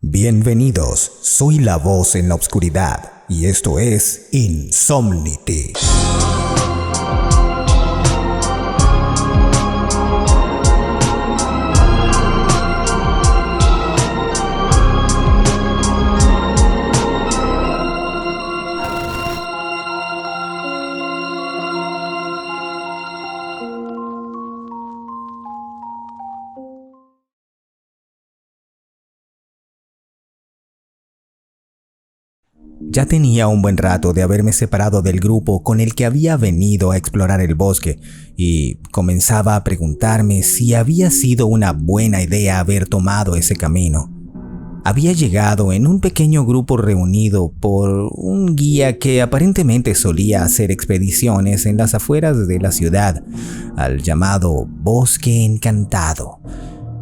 Bienvenidos, soy la voz en la oscuridad y esto es Insomnity. Ya tenía un buen rato de haberme separado del grupo con el que había venido a explorar el bosque y comenzaba a preguntarme si había sido una buena idea haber tomado ese camino. Había llegado en un pequeño grupo reunido por un guía que aparentemente solía hacer expediciones en las afueras de la ciudad, al llamado Bosque Encantado.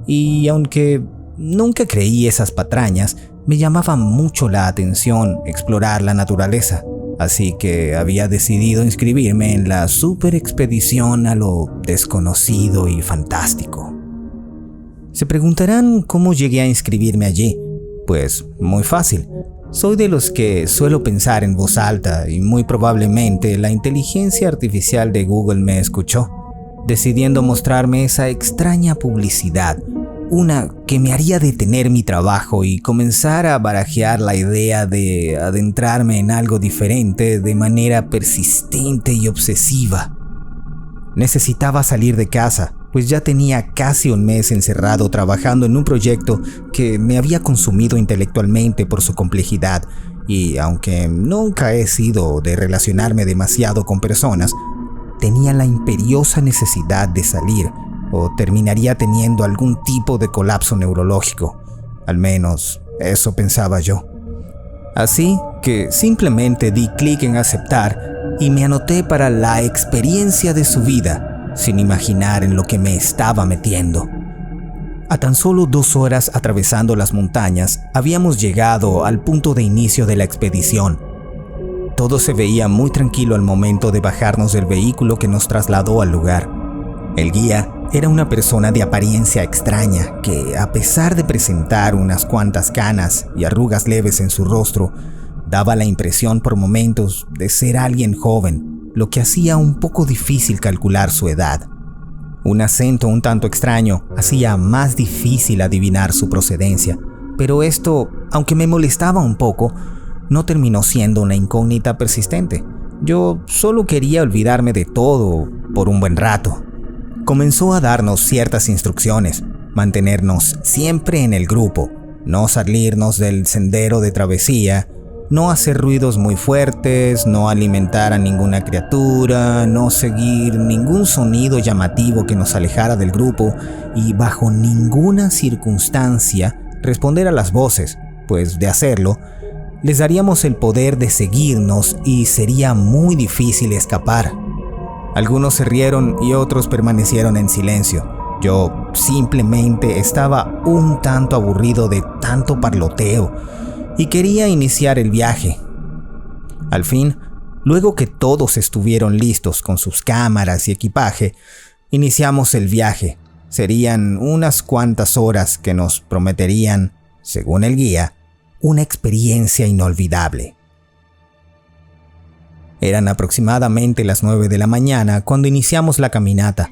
Y aunque nunca creí esas patrañas, me llamaba mucho la atención explorar la naturaleza, así que había decidido inscribirme en la super expedición a lo desconocido y fantástico. Se preguntarán cómo llegué a inscribirme allí. Pues muy fácil. Soy de los que suelo pensar en voz alta y muy probablemente la inteligencia artificial de Google me escuchó, decidiendo mostrarme esa extraña publicidad. Una que me haría detener mi trabajo y comenzar a barajear la idea de adentrarme en algo diferente de manera persistente y obsesiva. Necesitaba salir de casa, pues ya tenía casi un mes encerrado trabajando en un proyecto que me había consumido intelectualmente por su complejidad, y aunque nunca he sido de relacionarme demasiado con personas, tenía la imperiosa necesidad de salir, o terminaría teniendo algún tipo de colapso neurológico. Al menos eso pensaba yo. Así que simplemente di clic en aceptar y me anoté para la experiencia de su vida, sin imaginar en lo que me estaba metiendo. A tan solo 2 horas atravesando las montañas, habíamos llegado al punto de inicio de la expedición. Todo se veía muy tranquilo al momento de bajarnos del vehículo que nos trasladó al lugar. El guía era una persona de apariencia extraña que, a pesar de presentar unas cuantas canas y arrugas leves en su rostro, daba la impresión por momentos de ser alguien joven, lo que hacía un poco difícil calcular su edad. Un acento un tanto extraño hacía más difícil adivinar su procedencia, pero esto, aunque me molestaba un poco, no terminó siendo una incógnita persistente. Yo solo quería olvidarme de todo por un buen rato. Comenzó a darnos ciertas instrucciones: mantenernos siempre en el grupo, no salirnos del sendero de travesía, no hacer ruidos muy fuertes, no alimentar a ninguna criatura, no seguir ningún sonido llamativo que nos alejara del grupo y bajo ninguna circunstancia responder a las voces, pues de hacerlo, les daríamos el poder de seguirnos y sería muy difícil escapar. Algunos se rieron y otros permanecieron en silencio. Yo simplemente estaba un tanto aburrido de tanto parloteo y quería iniciar el viaje. Al fin, luego que todos estuvieron listos con sus cámaras y equipaje, iniciamos el viaje. Serían unas cuantas horas que nos prometerían, según el guía, una experiencia inolvidable. Eran aproximadamente las 9 de la mañana cuando iniciamos la caminata.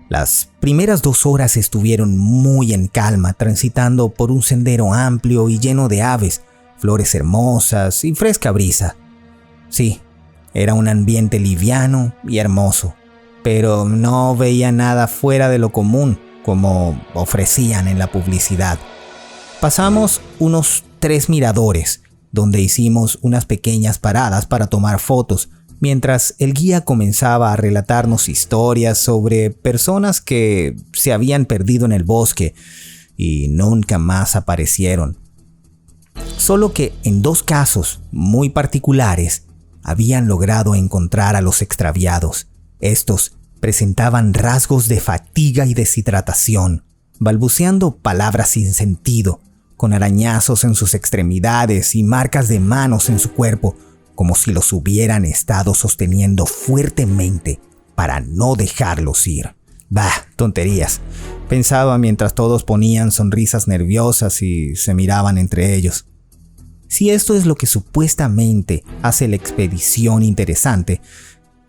Las primeras 2 horas estuvieron muy en calma, transitando por un sendero amplio y lleno de aves, flores hermosas y fresca brisa. Sí, era un ambiente liviano y hermoso, pero no veía nada fuera de lo común, como ofrecían en la publicidad. Pasamos unos 3 miradores, donde hicimos unas pequeñas paradas para tomar fotos, mientras el guía comenzaba a relatarnos historias sobre personas que se habían perdido en el bosque y nunca más aparecieron. Solo que en 2 casos muy particulares habían logrado encontrar a los extraviados. Estos presentaban rasgos de fatiga y deshidratación, balbuceando palabras sin sentido, con arañazos en sus extremidades y marcas de manos en su cuerpo, como si los hubieran estado sosteniendo fuertemente para no dejarlos ir. Bah, tonterías. pensaba mientras todos ponían sonrisas nerviosas y se miraban entre ellos. Si esto es lo que supuestamente hace la expedición interesante,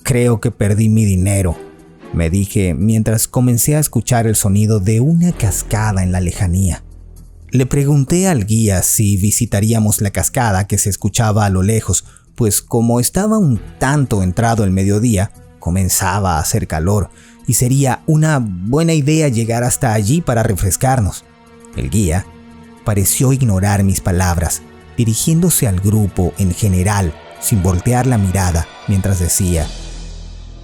creo que perdí mi dinero, me dije mientras comencé a escuchar el sonido de una cascada en la lejanía. Le pregunté al guía si visitaríamos la cascada que se escuchaba a lo lejos, pues como estaba un tanto entrado el mediodía, comenzaba a hacer calor y sería una buena idea llegar hasta allí para refrescarnos. El guía pareció ignorar mis palabras, dirigiéndose al grupo en general, sin voltear la mirada, mientras decía: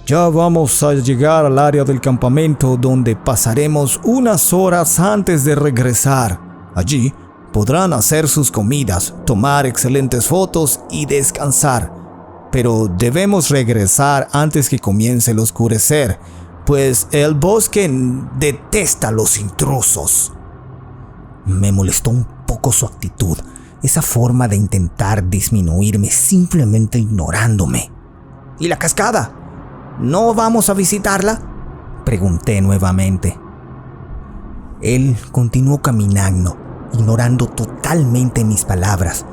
«Ya vamos a llegar al área del campamento donde pasaremos unas horas antes de regresar. Allí podrán hacer sus comidas, tomar excelentes fotos y descansar. Pero debemos regresar antes que comience el oscurecer, pues el bosque detesta a los intrusos». Me molestó un poco su actitud, esa forma de intentar disminuirme simplemente ignorándome. «¿Y la cascada? ¿No vamos a visitarla?», pregunté nuevamente. Él continuó caminando, ignorando totalmente mis palabras,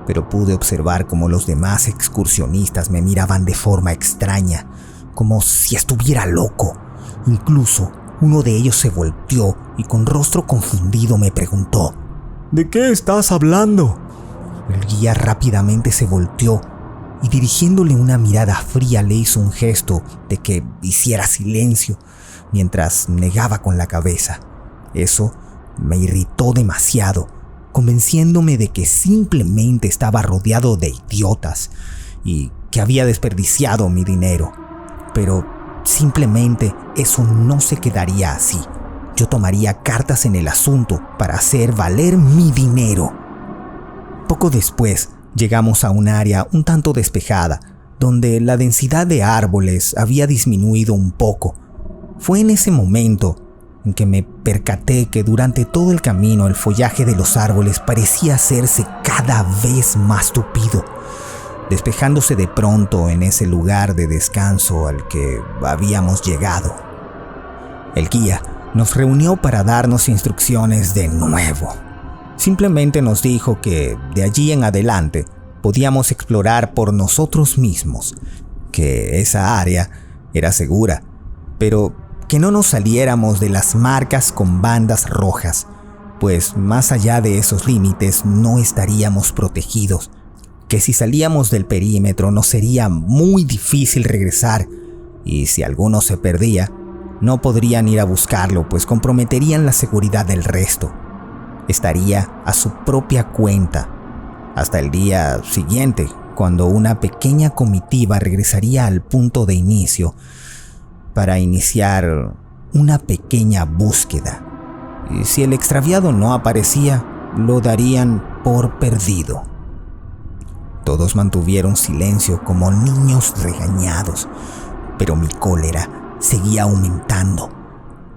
pero pude observar cómo los demás excursionistas me miraban de forma extraña, como si estuviera loco. Incluso uno de ellos se volteó y con rostro confundido me preguntó: «¿De qué estás hablando?». El guía rápidamente se volteó y dirigiéndole una mirada fría le hizo un gesto de que hiciera silencio mientras negaba con la cabeza. Eso me irritó demasiado, convenciéndome de que simplemente estaba rodeado de idiotas y que había desperdiciado mi dinero. Pero simplemente eso no se quedaría así. Yo tomaría cartas en el asunto para hacer valer mi dinero. Poco después llegamos a un área un tanto despejada, donde la densidad de árboles había disminuido un poco. Fue en ese momento en que me percaté que durante todo el camino el follaje de los árboles parecía hacerse cada vez más tupido, despejándose de pronto en ese lugar de descanso al que habíamos llegado. El guía nos reunió para darnos instrucciones de nuevo. Simplemente nos dijo que de allí en adelante podíamos explorar por nosotros mismos, que esa área era segura, pero que no nos saliéramos de las marcas con bandas rojas, pues más allá de esos límites no estaríamos protegidos, que si salíamos del perímetro nos sería muy difícil regresar, y si alguno se perdía, no podrían ir a buscarlo, pues comprometerían la seguridad del resto. Estaría a su propia cuenta hasta el día siguiente, cuando una pequeña comitiva regresaría al punto de inicio para iniciar una pequeña búsqueda. Y si el extraviado no aparecía, lo darían por perdido. Todos mantuvieron silencio como niños regañados, pero mi cólera seguía aumentando.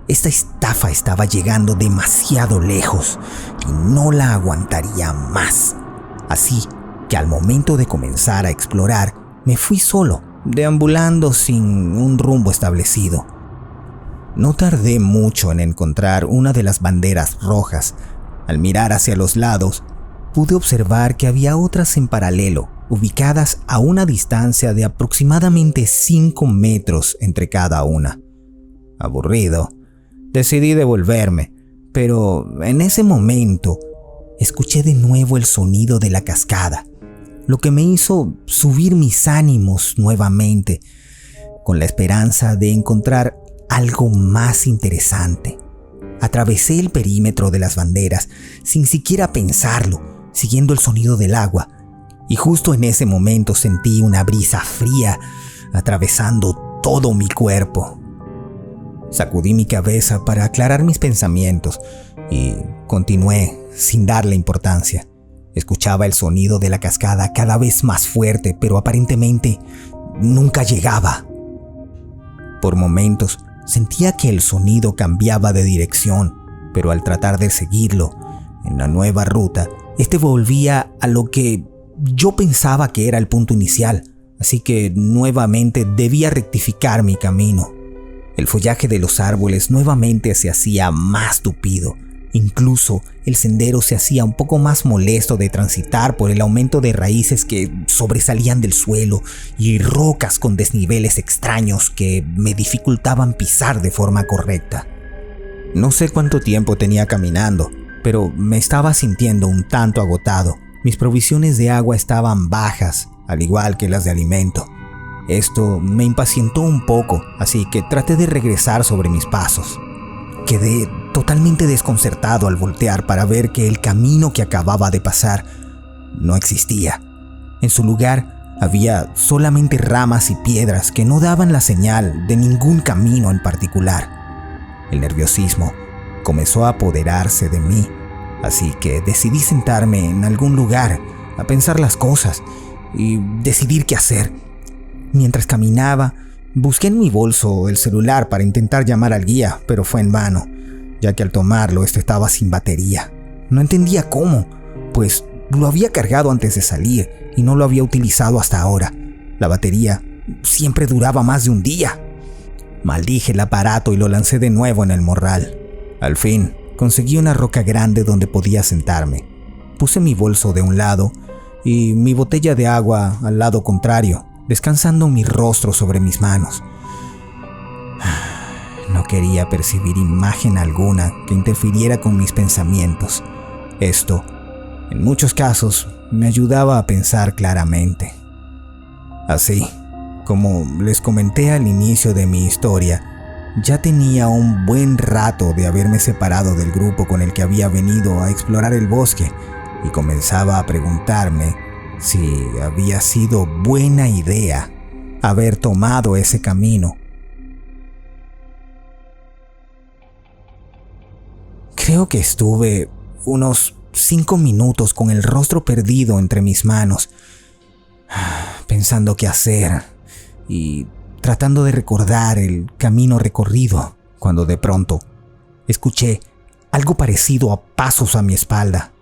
Esta estafa estaba llegando demasiado lejos y no la aguantaría más. Así que al momento de comenzar a explorar, me fui solo, deambulando sin un rumbo establecido. No tardé mucho en encontrar una de las banderas rojas. Al mirar hacia los lados, pude observar que había otras en paralelo, ubicadas a una distancia de aproximadamente 5 metros entre cada una. Aburrido, decidí devolverme, pero en ese momento escuché de nuevo el sonido de la cascada, lo que me hizo subir mis ánimos nuevamente, con la esperanza de encontrar algo más interesante. Atravesé el perímetro de las banderas sin siquiera pensarlo, siguiendo el sonido del agua, y justo en ese momento sentí una brisa fría atravesando todo mi cuerpo. Sacudí mi cabeza para aclarar mis pensamientos y continué sin darle importancia. Escuchaba el sonido de la cascada cada vez más fuerte, pero aparentemente nunca llegaba. Por momentos sentía que el sonido cambiaba de dirección, pero al tratar de seguirlo en la nueva ruta, este volvía a lo que yo pensaba que era el punto inicial, así que nuevamente debía rectificar mi camino. El follaje de los árboles nuevamente se hacía más tupido. Incluso el sendero se hacía un poco más molesto de transitar por el aumento de raíces que sobresalían del suelo y rocas con desniveles extraños que me dificultaban pisar de forma correcta. No sé cuánto tiempo tenía caminando, pero me estaba sintiendo un tanto agotado. Mis provisiones de agua estaban bajas, al igual que las de alimento. Esto me impacientó un poco, así que traté de regresar sobre mis pasos. Quedé totalmente desconcertado al voltear para ver que el camino que acababa de pasar no existía. En su lugar había solamente ramas y piedras que no daban la señal de ningún camino en particular. El nerviosismo comenzó a apoderarse de mí, así que decidí sentarme en algún lugar a pensar las cosas y decidir qué hacer. Mientras caminaba, busqué en mi bolso el celular para intentar llamar al guía, pero fue en vano, ya que al tomarlo este estaba sin batería. No entendía cómo, pues lo había cargado antes de salir y no lo había utilizado hasta ahora. La batería siempre duraba más de un día. Maldije el aparato y lo lancé de nuevo en el morral. Al fin, conseguí una roca grande donde podía sentarme. Puse mi bolso de un lado y mi botella de agua al lado contrario, descansando mi rostro sobre mis manos. No quería percibir imagen alguna que interfiriera con mis pensamientos. Esto, en muchos casos, me ayudaba a pensar claramente. Así, como les comenté al inicio de mi historia, ya tenía un buen rato de haberme separado del grupo con el que había venido a explorar el bosque y comenzaba a preguntarme si había sido buena idea haber tomado ese camino. Creo que estuve unos 5 minutos con el rostro perdido entre mis manos, pensando qué hacer y tratando de recordar el camino recorrido, cuando de pronto escuché algo parecido a pasos a mi espalda.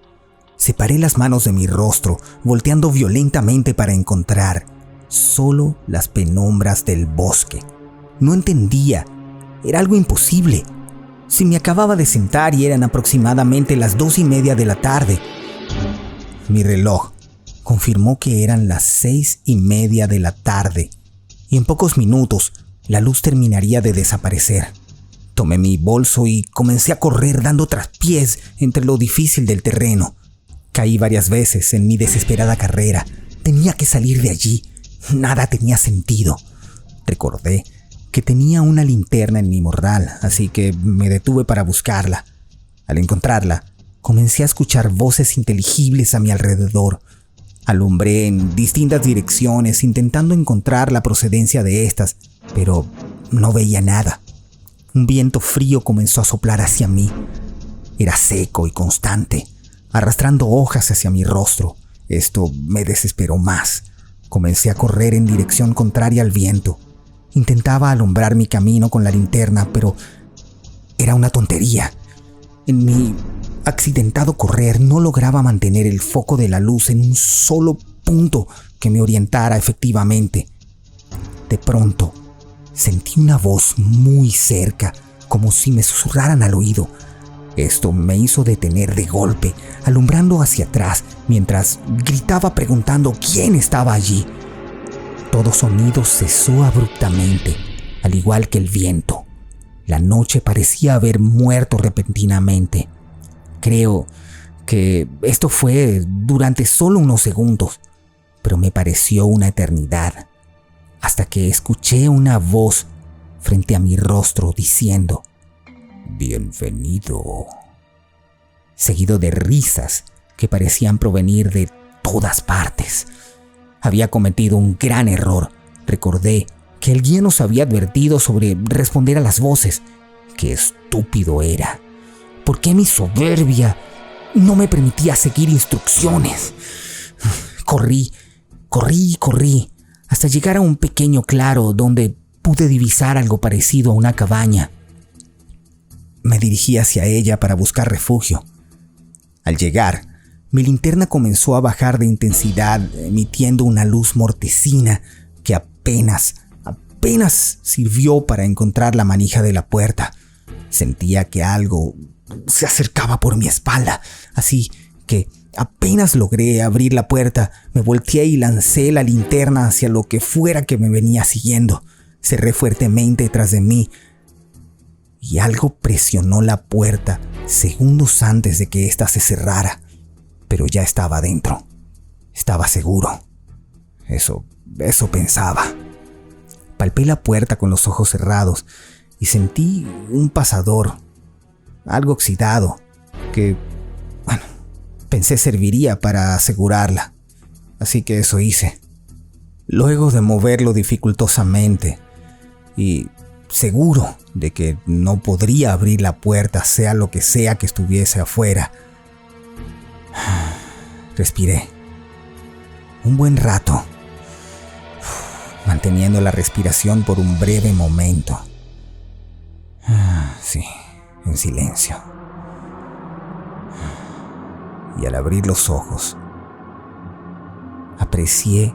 Separé las manos de mi rostro, volteando violentamente para encontrar solo las penumbras del bosque. No entendía, era algo imposible. Si me acababa de sentar y eran aproximadamente las 2:30 de la tarde. Mi reloj confirmó que eran las 6:30 de la tarde y en pocos minutos la luz terminaría de desaparecer. Tomé mi bolso y comencé a correr dando traspiés entre lo difícil del terreno. Caí varias veces en mi desesperada carrera. Tenía que salir de allí. Nada tenía sentido. Recordé que tenía una linterna en mi morral, así que me detuve para buscarla. Al encontrarla, comencé a escuchar voces inteligibles a mi alrededor. Alumbré en distintas direcciones intentando encontrar la procedencia de estas, pero no veía nada. Un viento frío comenzó a soplar hacia mí. Era seco y constante, arrastrando hojas hacia mi rostro. Esto me desesperó más. Comencé a correr en dirección contraria al viento. Intentaba alumbrar mi camino con la linterna, pero era una tontería. En mi accidentado correr no lograba mantener el foco de la luz en un solo punto que me orientara efectivamente. De pronto, sentí una voz muy cerca, como si me susurraran al oído. Esto me hizo detener de golpe, alumbrando hacia atrás, mientras gritaba preguntando quién estaba allí. Todo sonido cesó abruptamente, al igual que el viento. La noche parecía haber muerto repentinamente. Creo que esto fue durante solo unos segundos, pero me pareció una eternidad, hasta que escuché una voz frente a mi rostro diciendo: «Bienvenido», seguido de risas que parecían provenir de todas partes. Había cometido un gran error. Recordé que el guía nos había advertido sobre responder a las voces. ¡Qué estúpido era! ¿Por qué mi soberbia no me permitía seguir instrucciones? Corrí, hasta llegar a un pequeño claro donde pude divisar algo parecido a una cabaña. Me dirigí hacia ella para buscar refugio. Al llegar, mi linterna comenzó a bajar de intensidad, emitiendo una luz mortecina que apenas apenas sirvió para encontrar la manija de la puerta. Sentía que algo se acercaba por mi espalda, así que apenas logré abrir la puerta, me volteé y lancé la linterna hacia lo que fuera que me venía siguiendo. Cerré fuertemente tras de mí y algo presionó la puerta segundos antes de que ésta se cerrara, pero ya estaba adentro. Estaba seguro. Eso pensaba. Palpé la puerta con los ojos cerrados y sentí un pasador, algo oxidado, que, pensé serviría para asegurarla. Así que eso hice. Luego de moverlo dificultosamente y seguro de que no podría abrir la puerta sea lo que sea que estuviese afuera, respiré. Un buen rato, manteniendo la respiración por un breve momento. Sí, en silencio. Y al abrir los ojos, aprecié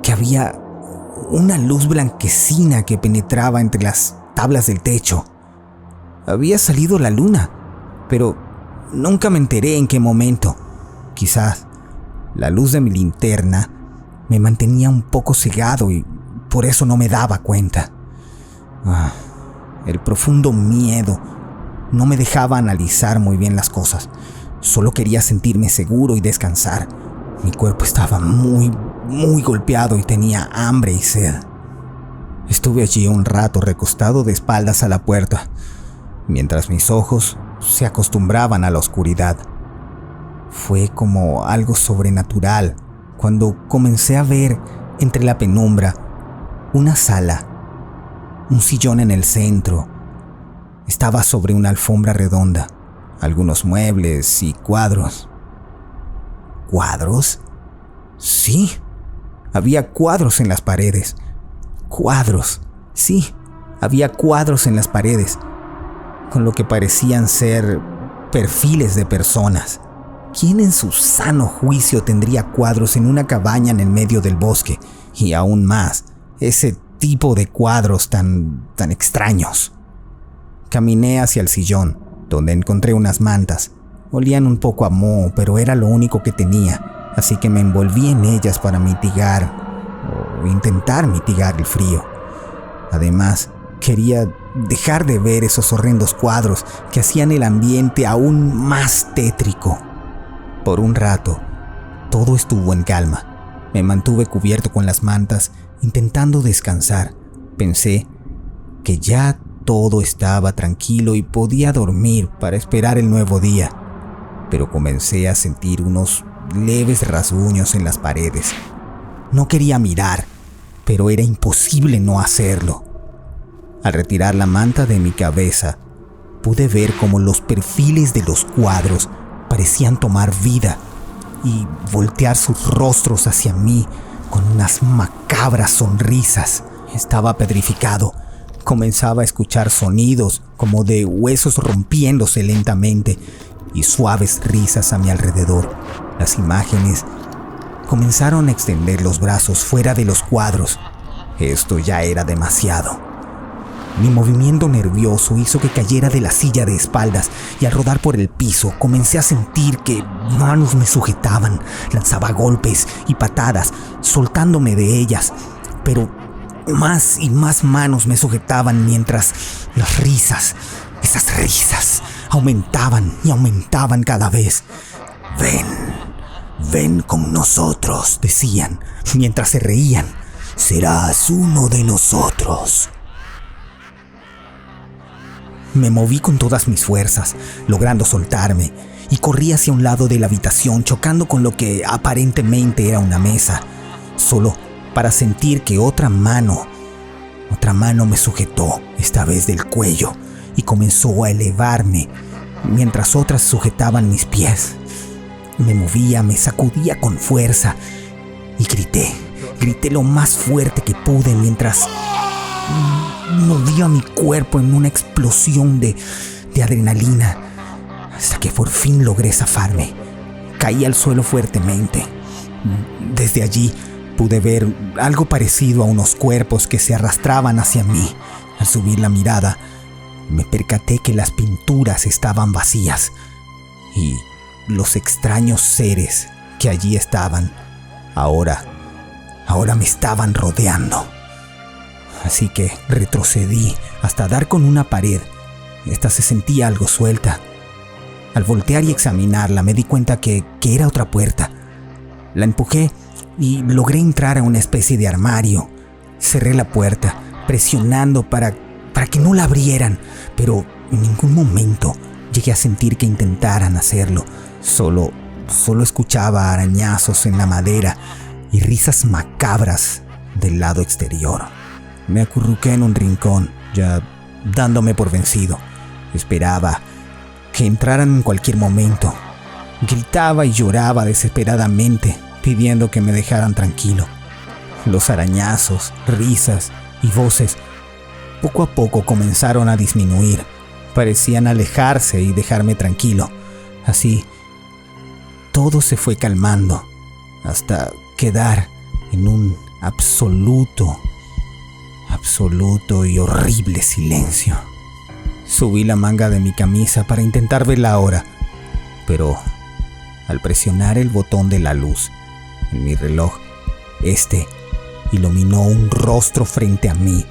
que había una luz blanquecina que penetraba entre las tablas del techo. Había salido la luna, pero nunca me enteré en qué momento. Quizás la luz de mi linterna me mantenía un poco cegado y por eso no me daba cuenta. El profundo miedo no me dejaba analizar muy bien las cosas. Solo quería sentirme seguro y descansar. Mi cuerpo estaba muy golpeado y tenía hambre y sed. Estuve allí un rato recostado de espaldas a la puerta, mientras mis ojos se acostumbraban a la oscuridad. Fue como algo sobrenatural cuando comencé a ver entre la penumbra una sala, un sillón en el centro. Estaba sobre una alfombra redonda, algunos muebles y cuadros. ¿Cuadros? Sí, había cuadros en las paredes. Cuadros, sí, había cuadros en las paredes, con lo que parecían ser perfiles de personas. ¿Quién en su sano juicio tendría cuadros en una cabaña en el medio del bosque? Y aún más, ese tipo de cuadros tan extraños. Caminé hacia el sillón, donde encontré unas mantas. Olían un poco a moho, pero era lo único que tenía, así que me envolví en ellas para mitigar o intentar mitigar el frío. Además, quería dejar de ver esos horrendos cuadros que hacían el ambiente aún más tétrico. Por un rato, todo estuvo en calma. Me mantuve cubierto con las mantas, intentando descansar. Pensé que ya todo estaba tranquilo y podía dormir para esperar el nuevo día. Pero comencé a sentir unos leves rasguños en las paredes. No quería mirar, pero era imposible no hacerlo. Al retirar la manta de mi cabeza, pude ver cómo los perfiles de los cuadros parecían tomar vida y voltear sus rostros hacia mí con unas macabras sonrisas. Estaba petrificado. Comenzaba a escuchar sonidos como de huesos rompiéndose lentamente y suaves risas a mi alrededor. Las imágenes comenzaron a extender los brazos fuera de los cuadros. Esto ya era demasiado. Mi movimiento nervioso hizo que cayera de la silla de espaldas y al rodar por el piso comencé a sentir que manos me sujetaban. Lanzaba golpes y patadas, soltándome de ellas, pero más y más manos me sujetaban mientras las risas, esas risas, aumentaban y aumentaban cada vez. Ven con nosotros, decían, mientras se reían. Serás uno de nosotros. Me moví con todas mis fuerzas, logrando soltarme, y corrí hacia un lado de la habitación, chocando con lo que aparentemente era una mesa, solo para sentir que otra mano me sujetó, esta vez del cuello, y comenzó a elevarme, mientras otras sujetaban mis pies. Me movía, me sacudía con fuerza, y grité lo más fuerte que pude mientras movía mi cuerpo en una explosión de adrenalina, hasta que por fin logré zafarme. Caí al suelo fuertemente. Desde allí pude ver algo parecido a unos cuerpos que se arrastraban hacia mí. Al subir la mirada, me percaté que las pinturas estaban vacías y los extraños seres que allí estaban, ahora me estaban rodeando. Así que retrocedí hasta dar con una pared. Esta se sentía algo suelta. Al voltear y examinarla, me di cuenta que era otra puerta. La empujé y logré entrar a una especie de armario. Cerré la puerta, presionando para que no la abrieran, pero en ningún momento llegué a sentir que intentaran hacerlo. Solo escuchaba arañazos en la madera y risas macabras del lado exterior. Me acurruqué en un rincón, ya dándome por vencido. Esperaba que entraran en cualquier momento. Gritaba y lloraba desesperadamente, pidiendo que me dejaran tranquilo. Los arañazos, risas y voces poco a poco comenzaron a disminuir. Parecían alejarse y dejarme tranquilo. Así, todo se fue calmando hasta quedar en un absoluto y horrible silencio. Subí la manga de mi camisa para intentar ver la hora, pero al presionar el botón de la luz en mi reloj, iluminó un rostro frente a mí.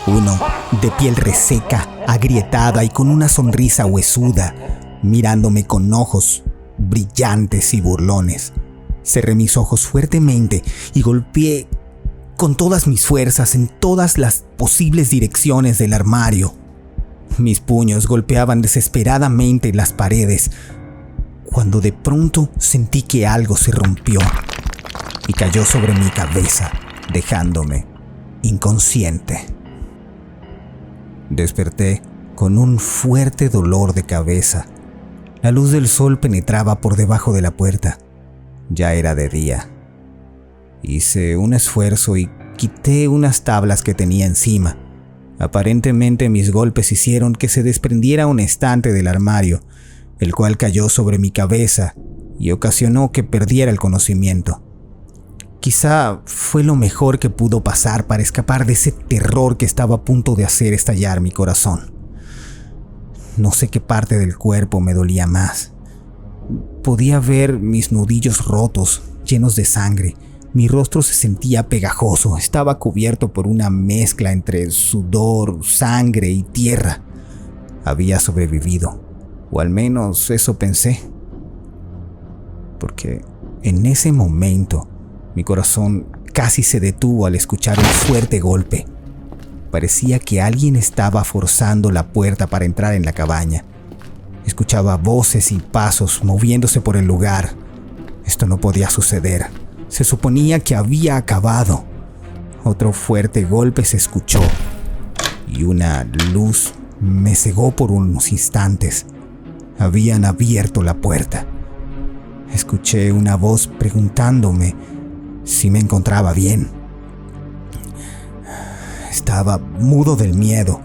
Uno de piel reseca, agrietada y con una sonrisa huesuda, mirándome con ojos brillantes y burlones. Cerré mis ojos fuertemente y golpeé con todas mis fuerzas en todas las posibles direcciones del armario. Mis puños golpeaban desesperadamente las paredes, cuando de pronto sentí que algo se rompió y cayó sobre mi cabeza, dejándome inconsciente. Desperté con un fuerte dolor de cabeza. La luz del sol penetraba por debajo de la puerta. Ya era de día. Hice un esfuerzo y quité unas tablas que tenía encima. Aparentemente mis golpes hicieron que se desprendiera un estante del armario, el cual cayó sobre mi cabeza y ocasionó que perdiera el conocimiento. Quizá fue lo mejor que pudo pasar para escapar de ese terror que estaba a punto de hacer estallar mi corazón. No sé qué parte del cuerpo me dolía más. Podía ver mis nudillos rotos, llenos de sangre. Mi rostro se sentía pegajoso, estaba cubierto por una mezcla entre sudor, sangre y tierra. Había sobrevivido, o al menos eso pensé. Porque en ese momento mi corazón casi se detuvo al escuchar un fuerte golpe. Parecía que alguien estaba forzando la puerta para entrar en la cabaña. Escuchaba voces y pasos moviéndose por el lugar. Esto no podía suceder. Se suponía que había acabado. Otro fuerte golpe se escuchó y una luz me cegó por unos instantes. Habían abierto la puerta. Escuché una voz preguntándome si me encontraba bien. Estaba mudo del miedo,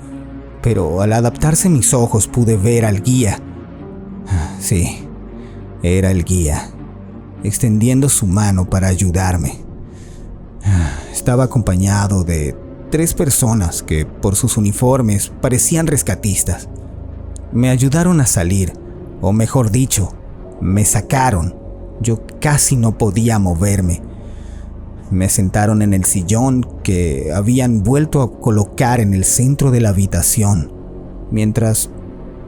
pero al adaptarse mis ojos pude ver al guía. Sí, era el guía, extendiendo su mano para ayudarme. Estaba acompañado de 3 personas que, por sus uniformes, parecían rescatistas. Me ayudaron a salir, o mejor dicho, me sacaron. Yo casi no podía moverme. Me sentaron en el sillón que habían vuelto a colocar en el centro de la habitación, mientras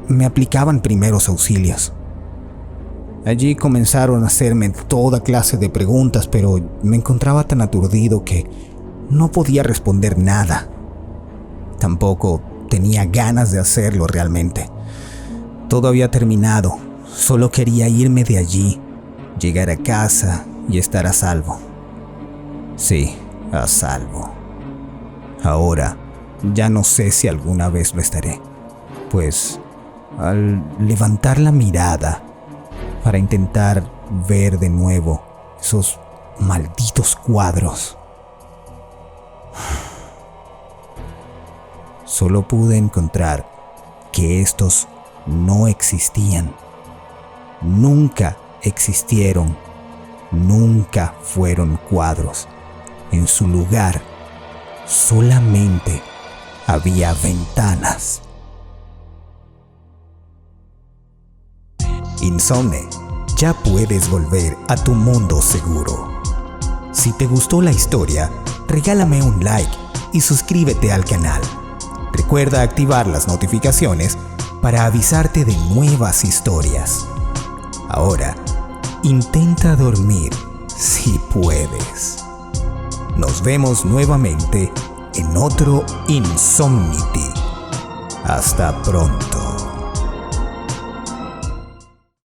me aplicaban primeros auxilios. Allí comenzaron a hacerme toda clase de preguntas, pero me encontraba tan aturdido que no podía responder nada. Tampoco tenía ganas de hacerlo realmente. Todo había terminado, solo quería irme de allí, llegar a casa y estar a salvo. Sí, a salvo. Ahora ya no sé si alguna vez lo estaré, pues al levantar la mirada para intentar ver de nuevo esos malditos cuadros, solo pude encontrar que estos no existían. Nunca existieron, nunca fueron cuadros. En su lugar, solamente había ventanas. Insomne, ya puedes volver a tu mundo seguro. Si te gustó la historia, regálame un like y suscríbete al canal. Recuerda activar las notificaciones para avisarte de nuevas historias. Ahora, intenta dormir si puedes. Nos vemos nuevamente en otro Insomnity. Hasta pronto.